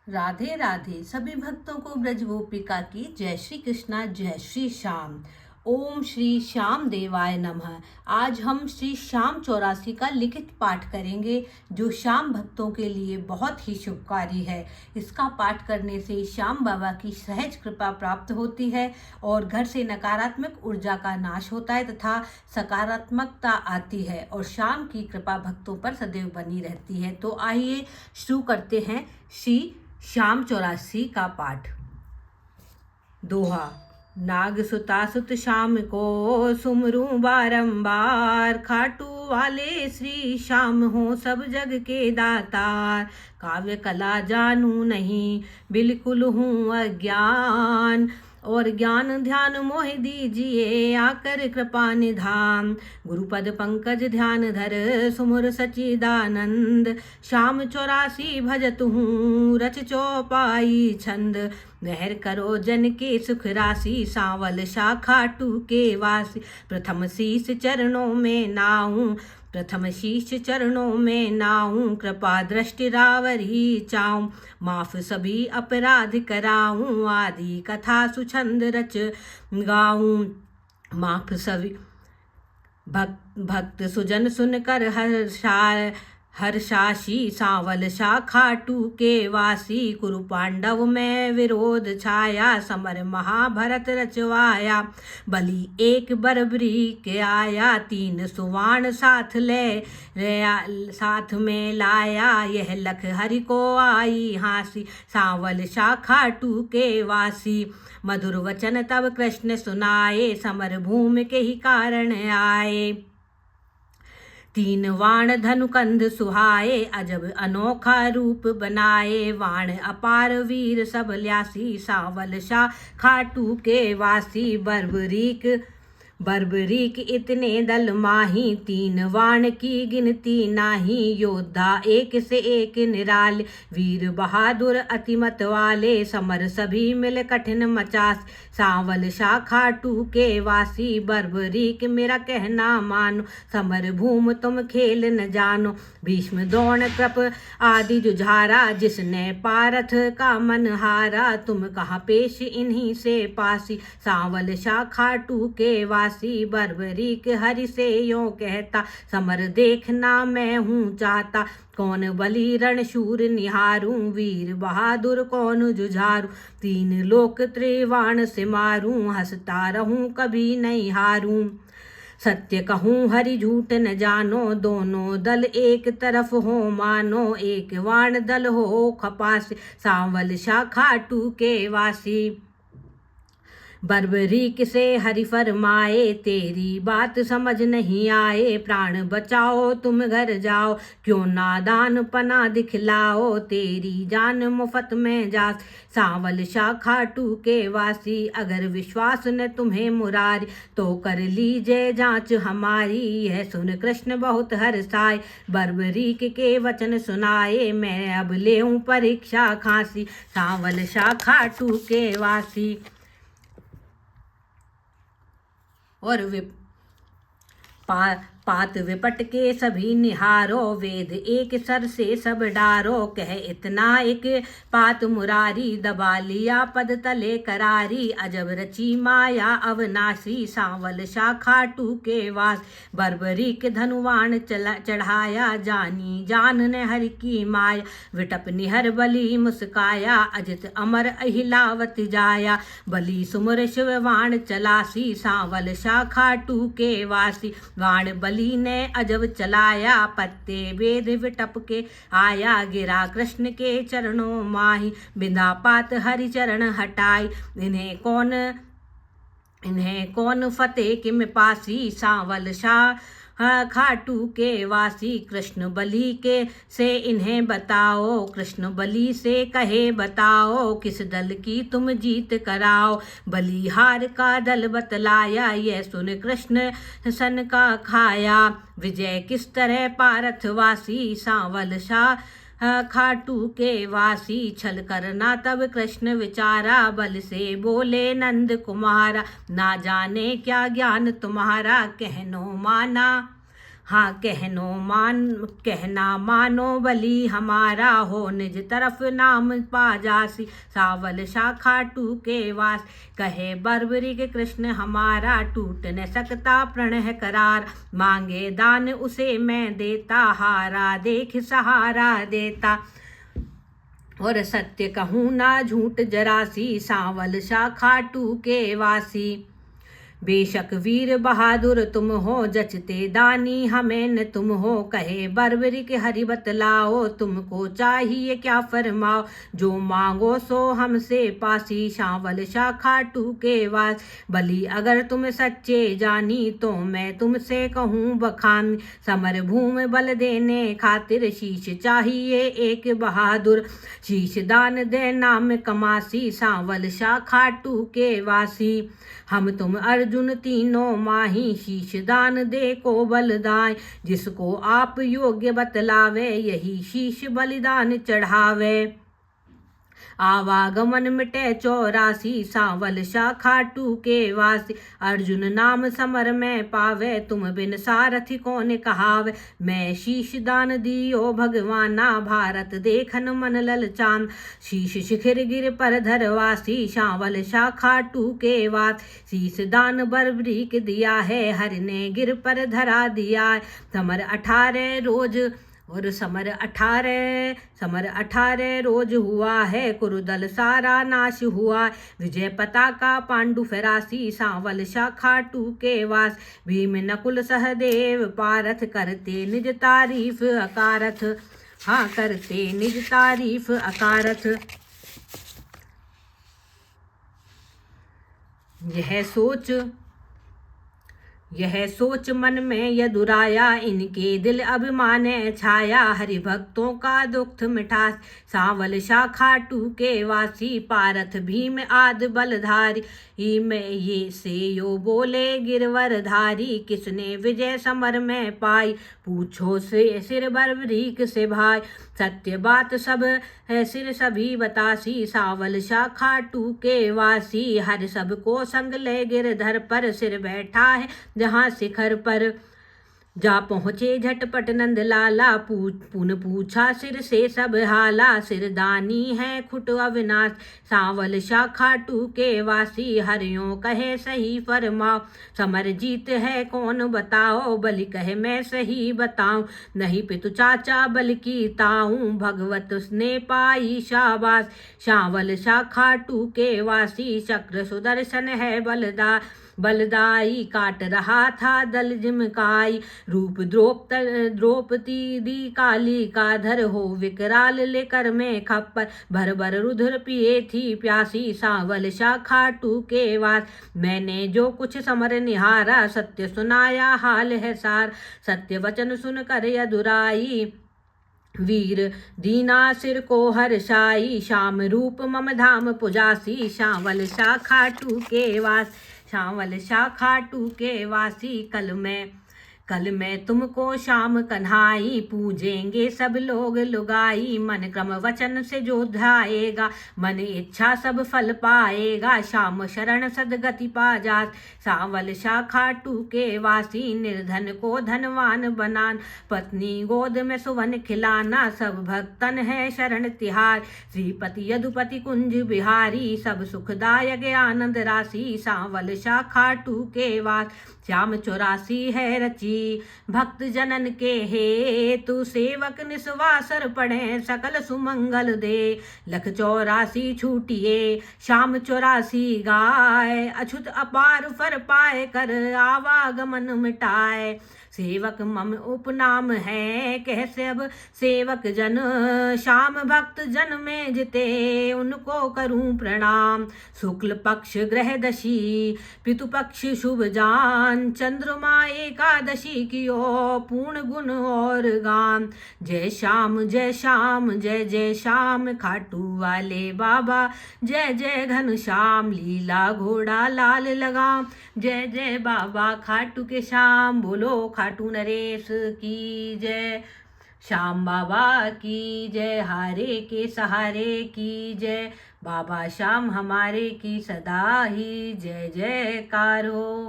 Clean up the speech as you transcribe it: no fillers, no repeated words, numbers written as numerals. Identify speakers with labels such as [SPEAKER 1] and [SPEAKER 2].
[SPEAKER 1] राधे राधे सभी भक्तों को ब्रज गोपिका की जय श्री कृष्णा जय श्री श्याम। ओम श्री श्याम देवाय नमः। आज हम श्री श्याम 84 का लिखित पाठ करेंगे जो श्याम भक्तों के लिए बहुत ही शुभकारी है। इसका पाठ करने से श्याम बाबा की सहज कृपा प्राप्त होती है और घर से नकारात्मक ऊर्जा का नाश होता है तथा सकारात्मकता आती है और श्याम की कृपा भक्तों पर सदैव बनी रहती है। तो आइए शुरू करते हैं श्री श्याम 84 का पाठ। दोहा। नाग सुता सुत श्याम को सुमरूं बारंबार, खाटू वाले श्री श्याम हो सब जग के दातार। काव्य कला जानू नहीं बिल्कुल हूँ अज्ञान, और ज्ञान ध्यान मोह दीजिए आकर कृपा निधान। गुरुपद पंकज ध्यान धर सुमुर सचिदानंद, श्याम 84 भजत हूँ रच चौपाई छंद। नहर करो जन के सुख राशि, सांवल शाखा टू के वासी। प्रथम शीश चरणों में नाऊं, प्रथम शीश चरणों में नाऊं। कृपा दृष्टि रावरी चाऊं, माफ सभी अपराध कराऊं। आदि कथा सुछंद रच गाऊं, माफ सभी भक्त सुजन सुनकर हर्षाशी। सांवल शाखा टू के वासी, कुरु पांडव में विरोध छाया। समर महाभारत रचवाया, बलि एक बरबरी के आया। 3 सुवाण साथ साथ में लाया, यह लख हरि को आई हासी। सांवल शाखा टू के वासी, मधुर वचन तब कृष्ण सुनाए। समर भूमि के ही कारण आए, 3 वाण धनुकंध सुहाए। अजब अनोखा रूप बनाए, वाण अपार वीर सब ल्यासी। सांवल शाखा टू के वासी, बर्बरीक इतने दल माही। 3 वाण की गिनती नाही, योद्धा एक से एक निराले। वीर बहादुर अतिमत वाले, समर सभी मिल कठिन मचास। सांवल शाखा टू के वासी, बर्बरीक मेरा कहना मानो। समर भूम तुम खेल न जानो, भीष्म द्रोण कृप आदि जुझारा। जिसने पारथ का मन हारा, तुम कहाँ पेश इन्हीं से पासी। सांवल शाखा टू के वासी, बर्बरीक हरि से यों कहता। समर देखना मैं हूँ चाहता, कौन बलि रणशूर निहारूं। वीर बहादुर कौन जुझारूं, 3 लोक त्रिवाण से मारूं। हंसता रहूं कभी नहीं हारूं, सत्य कहूँ हरि झूठ न जानो। दोनों दल एक तरफ हो मानो, एक वाण दल हो खपास। सांवल शाखा टू के वासी, बर्बरीक से हरि फरमाए। तेरी बात समझ नहीं आए, प्राण बचाओ तुम घर जाओ। क्यों नादान पना दिखलाओ, तेरी जान मुफ्त में जा। सांवल शाखा टू के वासी, अगर विश्वास न तुम्हें मुरारी, तो कर लीजिए जांच हमारी। यह सुन कृष्ण बहुत हर्षाए, बर्बरीक के वचन सुनाए। मैं अब लेऊं परीक्षा खांसी। सांवल शाखा टू के वासी, और पात विपट के सभी निहारो। वेद एक सर से सब डारो, कह इतना एक पात मुरारी। दबा लिया पद तले करारी, अजब रची माया अवनाशी। सांवल शाखा टू के वास, बर्बरीक धनुवाण चढ़ाया। जानी जान ने हरि की माया, विटप निहर बलि मुस्काया। अजित अमर अहिलावत जाया, बलि सुमर शिव वाण चलासी। सांवल शाखा टू के वासी, वाण बलि ने अजब चलाया। पत्ते वेद विटप के आया, गिरा कृष्ण के चरणों माही। बिंदा पात हरि चरण हटाई, इन्हें कौन फतेह किम पासी। सांवल शाखा टू के वासी, कृष्ण बलि के से इन्हें बताओ। कृष्ण बलि से कहे बताओ, किस दल की तुम जीत कराओ। बलिहार का दल बतलाया, यह सुन कृष्ण सन का खाया। विजय किस तरह पारथवासी, सांवल खाटू के वासी। छल करना तब कृष्ण विचारा, बल से बोले नंद कुमारा। ना जाने क्या ज्ञान तुम्हारा, कहनो माना हाँ कहना मानो बली हमारा हो, निज तरफ नाम पा जासी सावल शाखा टू के वास। कहे बर्बरिक कृष्ण हमारा टूट न सकता प्रण है करार, मांगे दान उसे मैं देता हारा देख सहारा देता। और सत्य कहूँ ना झूठ जरासी सांवल शाखा टू के वासी। बेशक वीर बहादुर तुम हो, जचते दानी हमें न तुम हो। कहे बर्बरिक हरि बतलाओ, तुमको चाहिए क्या फरमाओ। जो मांगो सो हमसे पासी सांवल शाखा टू के वास। बली अगर तुम सच्चे जानी, तो मैं तुमसे कहूँ बखान। समर भूमि बल देने खातिर शीश चाहिए एक बहादुर। शीश दान दे नाम कमासी सांवल शाखा टू के वासी। हम तुम अर्जुन तीनों माही, शीश दान दे को बलदाय। जिसको आप योग्य बतलावे, यही शीश बलिदान चढ़ावे। आवागमन मिटे 84 सांवल शाखा टू के वासी। अर्जुन नाम समर में पावे, तुम बिन सारथी कौन कहावे। मैं शीश दान दियो भगवाना, भारत देखन मन ललचान। शीश शिखर गिर पर धरवासी सांवल शाखा टू के वास। शीश दान बर्बरीक दिया है, हरि ने गिर पर धरा दिया। समर 18 रोज हुआ है, कुरुदल सारा नाश हुआ। विजय पताका पांडु फरासी सांवल शाखा टू के वास। भीम नकुल सहदेव पारथ करते निज तारीफ अकारथ। हाँ करते निज तारीफ अकारथ। यह सोच मन में यदुराया, इनके दिल अभिमान छाया। हरि भक्तों का दुख मिठा सांवल शाखा टू के वासी। पारथ भीम आदि बलधारी, में ये से यो बोले गिरवरधारी। किसने विजय समर में पाई, पूछो से सिर बर्बरीक से भाई। सत्य बात सब है सिर सभी बतासी सांवल शाखा टू के वासी। हर सबको संग ले गिरधर पर, सिर बैठा है जहाँ शिखर पर। जा पहुँचे झटपट नंद लाला, पुन पूछा सिर से सब हाला। सिरदानी है खुट अविनाश सांवल शाखा टू के वासी। हरियों कहे सही फरमाओ, समर जीत है कौन बताओ। बलि कहे मैं सही बताऊं, नहीं पितु चाचा बल की ताऊं। भगवत उसने पाई शाबाश सांवल शाखा टू के वासी। चक्र सुदर्शन है बलदाई, काट रहा था दल जिमकाई। रूप द्रौपदी दी काली का धर हो, विकराल लेकर में खप्पर। भर भर रुधिर पिए थी प्यासी सांवल शाखा टू के वास। मैंने जो कुछ समर निहारा, सत्य सुनाया हाल है सार। सत्य वचन सुन कर यदुराई, वीर दीना सिर को हर्षाई। श्याम रूप मम धाम पुजासी सांवल शाखा टू के वास। सांवल शाखा टू के वासी। कल मैं तुमको श्याम कन्हाई, पूजेंगे सब लोग लुगाई। मन क्रम वचन से जो ध्याएगा, मन इच्छा सब फल पाएगा। श्याम शरण सदगति पा जास सांवल शाखा टू के वासी। निर्धन को धनवान बनान, पत्नी गोद में सुवन खिलाना। सब भक्तन है शरण तिहार, श्रीपति यदुपति कुंज बिहारी। सब सुखदायक आनंद राशि सांवल शाखा टू के वास। श्याम 84 है रची भक्त जनन के हेतु, सेवक निस्वासर पढ़े सकल सुमंगल दे। लख 84 छूटिए श्याम 84 गाय, अछूत अपार फर पाए कर आवागमन मिटाए। सेवक मम उपनाम है कैसे अब सेवक जन, श्याम भक्त जन में जिते उनको करूं प्रणाम। शुक्ल पक्ष ग्रह दशी पितु पक्ष शुभ जान, चंद्रमा एकादशी कियो पूर्ण गुण और गान। जय श्याम जय श्याम जय जय श्याम, खाटू वाले बाबा जय जय घन श्याम। लीला घोड़ा लाल लगाम, जय जय बाबा खाटू के श्याम। बोलो खाटू नरेश की जय, श्याम बाबा की जय। हारे के सहारे की जय, बाबा श्याम हमारे की सदा ही जय जयकारो।